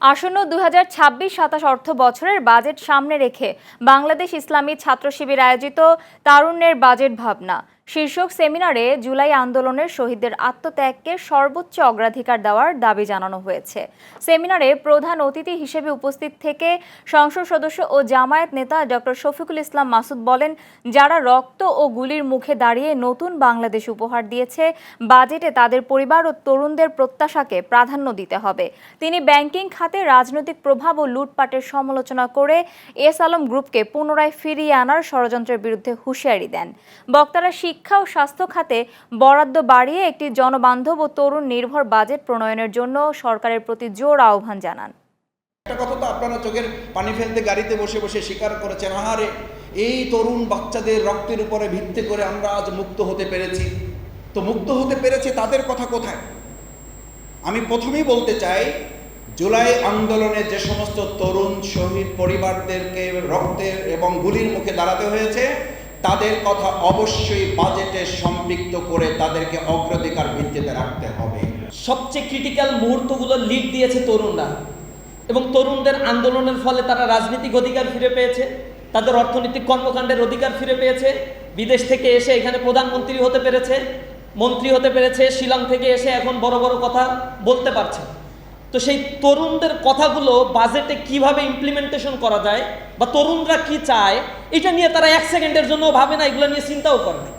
আসন্ন ২০২৬-২৭ অর্থ বছরের বাজেট সামনে রেখে বাংলাদেশ ইসলামী ছাত্র শিবির আয়োজিত তারুণ্যের বাজেট ভাবনা শীর্ষক সেমিনারে জুলাই আন্দোলনের শহীদদের আত্মত্যাগকে সর্বোচ্চ অগ্রাধিকার দেওয়ার দাবি জানানো হয়েছে। সেমিনারে প্রধান অতিথি হিসেবে উপস্থিত থেকে সংসদ সদস্য ও জামায়াত নেতা ডক্টর শফিকুল ইসলাম মাসুদ বলেন, যারা রক্ত ও গুলির মুখে দাঁড়িয়ে নতুন বাংলাদেশ উপহার দিয়েছে, বাজেটে তাদের পরিবার ও তরুণদের প্রত্যাশাকে প্রাধান্য দিতে হবে। তিনি ব্যাংকিং খাতে রাজনৈতিক প্রভাব ও লুটপাটের সমালোচনা করে এস আলম গ্রুপকে পুনরায় ফিরিয়ে আনার ষড়যন্ত্রের বিরুদ্ধে হুঁশিয়ারি দেন। বক্তারা শিক্ষা ও স্বাস্থ্য খাতে বরাদ্দ বাড়িয়ে একটি জনবান্ধব ও তরুণ নির্ভর বাজেট প্রণয়নের জন্য সরকারের প্রতি জোর আহ্বান জানান। একটা কথা তো আপনারা চোখের পানি ফেলতে গাড়িতে বসে বসে স্বীকার করেছেন, আহারে এই তরুণ বাচ্চাদের রক্তের উপরে ভিত্তি করে আমরা আজ মুক্ত হতে পেরেছি। তো মুক্ত হতে পেরেছে তাদের কথা কোথায়? আমি প্রথমেই বলতে চাই, জুলাই আন্দোলনে যে সমস্ত তরুণ শহীদ পরিবারদেরকে রক্তের এবং গুলির মুখে দাঁড়াতে হয়েছে, তাদের কথা অবশ্যই বাজেটে সম্পৃক্ত করে তাদেরকে অগ্রাধিকার ভিত্তিতে রাখতে হবে। সবচেয়ে ক্রিটিক্যাল মুহূর্তগুলো লিড দিয়েছে তরুণরা, এবং তরুণদের আন্দোলনের ফলে তারা রাজনৈতিক অধিকার ফিরে পেয়েছে, তাদের অর্থনৈতিক কর্মকাণ্ডের অধিকার ফিরে পেয়েছে, বিদেশ থেকে এসে এখানে প্রধানমন্ত্রী হতে পেরেছে, মন্ত্রী হতে পেরেছে, শিলং থেকে এসে এখন বড় বড় কথা বলতে পারছে। তো সেই তরুণদের কথাগুলো বাজেটে কিভাবে ইমপ্লিমেন্টেশন করা যায় বা তরুণরা কি চায়, এটা নিয়ে তারা এক সেকেন্ডের জন্য ভাবে না, এগুলো নিয়ে চিন্তাও করে না।